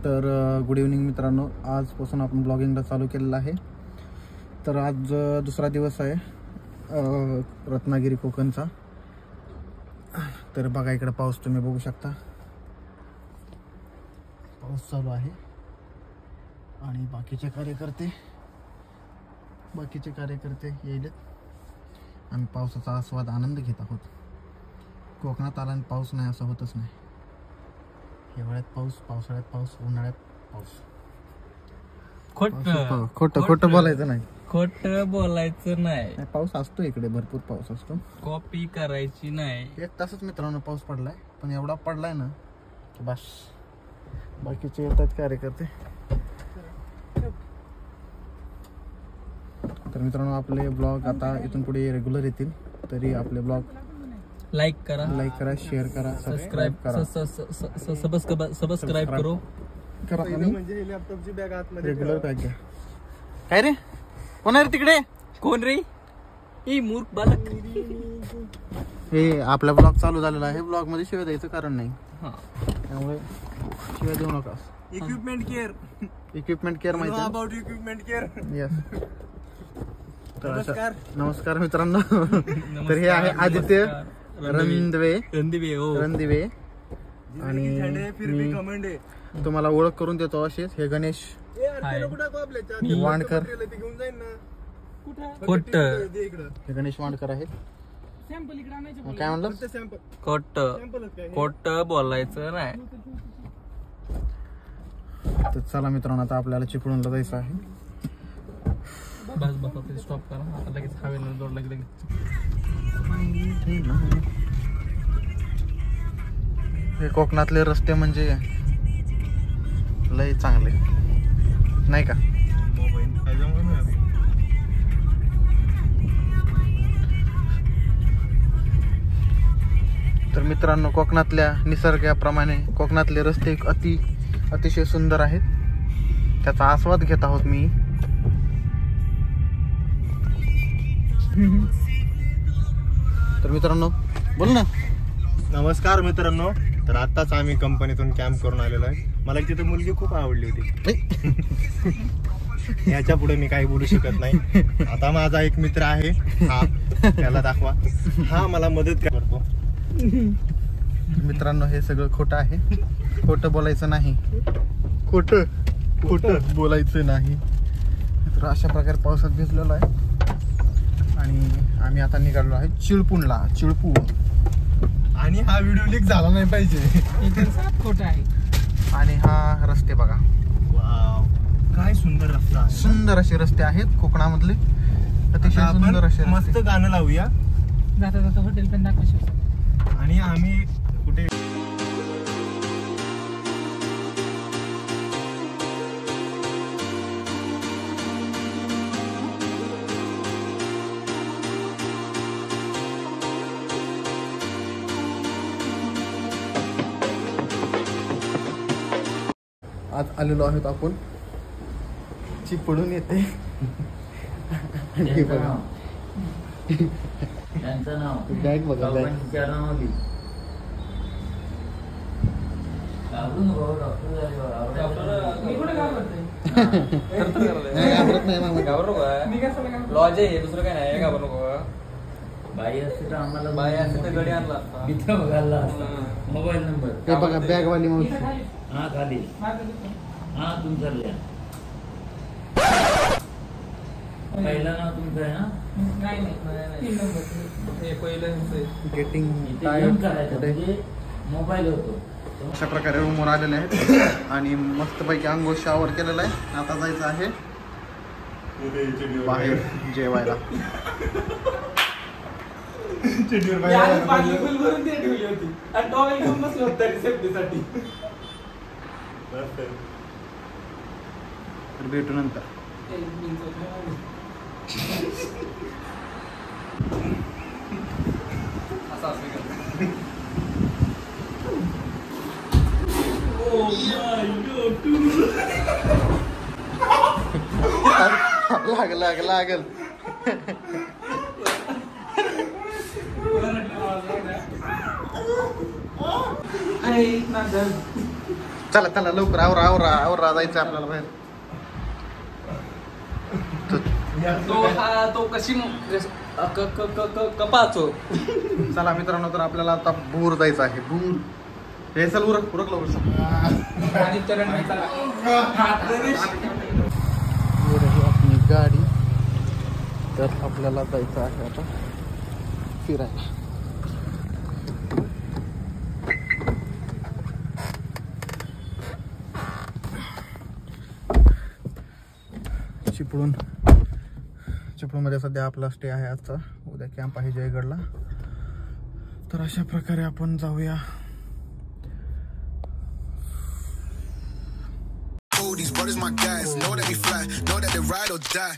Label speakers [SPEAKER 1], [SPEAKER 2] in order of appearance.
[SPEAKER 1] तर good evening मित्रांनो, आजपासून आपण ब्लॉगिंगला चालू केलेलं आहे. तर आज दुसरा दिवस आहे रत्नागिरी कोकणचा. तर बघा इकडे पाऊस तुम्ही बघू शकता, पाऊस चालू आहे आणि बाकीचे कार्यकर्ते येईल. आम्ही पावसाचा आस्वाद आनंद घेत आहोत. कोकणात आला आणि पाऊस नाही असं होतच नाही. हिवाळ्यात पाऊस, पावसाळ्यात पाऊस, उन्हाळ्यात पाऊस. खोटं बोलायचं नाही.
[SPEAKER 2] खोटं बोलायचं नाही.
[SPEAKER 1] पाऊस असतो इकडे, भरपूर पाऊस असतो.
[SPEAKER 2] कॉपी करायची नाही.
[SPEAKER 1] 1 तासच मित्रांनो पाऊस पडलाय, पण एवढा पडलाय ना की बस. बाकीचे येतात कार्यकर्ते. तर मित्रांनो, आपले ब्लॉग आता इथून पुढे रेग्युलर येतील. तरी आपले ब्लॉग
[SPEAKER 2] लाईक करा,
[SPEAKER 1] शेअर करा, सबस्क्राईब करा.
[SPEAKER 2] सबस्क्राईब करो
[SPEAKER 1] करा.
[SPEAKER 3] म्हणजे लॅपटॉपची बॅग आतमध्ये
[SPEAKER 1] रेग्युलर बॅग घ्या. काय रे, कोण आहे रे तिकडे?
[SPEAKER 2] कोण रे? ई मूर्ख बालक.
[SPEAKER 1] हे आपला ब्लॉग चालू झालेला आहे. ब्लॉग मध्ये शिवाय द्यायचं कारण नाही, त्यामुळे शिवाय देऊ नका.
[SPEAKER 3] इक्विपमेंट केअर
[SPEAKER 1] माहिती आहे?
[SPEAKER 3] About equipment care.
[SPEAKER 1] यस.
[SPEAKER 3] नमस्कार.
[SPEAKER 1] नमस्कार मित्रांनो. तर हे आहे आदित्य रणदिवे आणि मी तुम्हाला ओळख करून देतो असेच. हे गणेश वांडकर. हे गणेश वांडकर आहेत. काय म्हणलं?
[SPEAKER 2] खोट बोलायचं नाही.
[SPEAKER 1] तर चला मित्रांनो, आता आपल्याला चिपळूणला जायचं आहे.
[SPEAKER 2] बस स्टॉप करा. आता लगेच हवेला जोडला की लगेच.
[SPEAKER 1] हे कोकणातले रस्ते म्हणजे लय चांगले नाही का? तर मित्रांनो, कोकणातल्या निसर्गाप्रमाणे कोकणातले रस्ते अतिशय सुंदर आहेत. त्याचा आस्वाद घेत आहोत मी. तर मित्रांनो, बोल ना.
[SPEAKER 3] नमस्कार मित्रांनो. तर आताच आम्ही कंपनीतून कॅम्प करून आलेलो आहे. मला तिथे मुलगी खूप आवडली होती. याच्या पुढे मी काही बोलू शकत नाही. आता माझा एक मित्र आहे, हा त्याला दाखवा. हा मला मदत करतो.
[SPEAKER 1] मित्रांनो, हे सगळं खोटं आहे. खोटं बोलायचं नाही. खोटं बोलायचं नाही. तर अशा प्रकारे पावसात भिजलेलो आहे आणि आम्ही आता निघालो आहे चिळपूणला.
[SPEAKER 3] आणि हा व्हिडिओ लीक झाला नाही पाहिजे.
[SPEAKER 2] खोट आहे.
[SPEAKER 1] आणि हा रस्ते बघा,
[SPEAKER 3] काय सुंदर रस्ता.
[SPEAKER 1] सुंदर असे रस्ते आहेत कोकणामधले. अतिशय सुंदर असे रस्ते.
[SPEAKER 3] मस्त गाणं लावूया.
[SPEAKER 2] जाता हॉटेल पण दाखवा.
[SPEAKER 3] आणि आम्ही कुठे
[SPEAKER 1] आज आलेलो आहोत आपण चिपळूण येते. बॅग बघा, बॅग.
[SPEAKER 2] लॉज आहे, दुसरं काय नाही. घाबरू नको. बाई असते तर आम्हाला, बाई असते तर गडी आणला असता. मोबाईल नंबर
[SPEAKER 1] हे बघा, बॅग वाली मावशी.
[SPEAKER 2] हा खाली. हा तुमचा लिहा. पहिलं नाव तुमचं आहे ना?
[SPEAKER 1] गेटिंग
[SPEAKER 2] मोबाईल होतो.
[SPEAKER 1] अशा प्रकारे रूमवर आलेले आहेत आणि मस्तपैकी आंघोळ शावर केलेला आहे. आता जायचं आहे बाहेर जेवायला. तर भेटू नंतर. लागल. चला चला लवकर आवरा आवरा आवरा जायचं आपल्याला बाहेर.
[SPEAKER 2] तो कशी कपाचो.
[SPEAKER 1] चला मित्रांनो, तर आपल्याला आता भूर जायचं आहे. भूर हे चल उरक उरक लवकर. आपली गाडी. तर आपल्याला जायचं आहे आता फिरायला. चिपळूणमध्ये सध्या आपला स्टे आहे आजचा. उद्या कॅम्प आहे जयगडला. तर अशा प्रकारे आपण जाऊया.
[SPEAKER 4] These brothers my guys, know that we fly, know that they ride or die.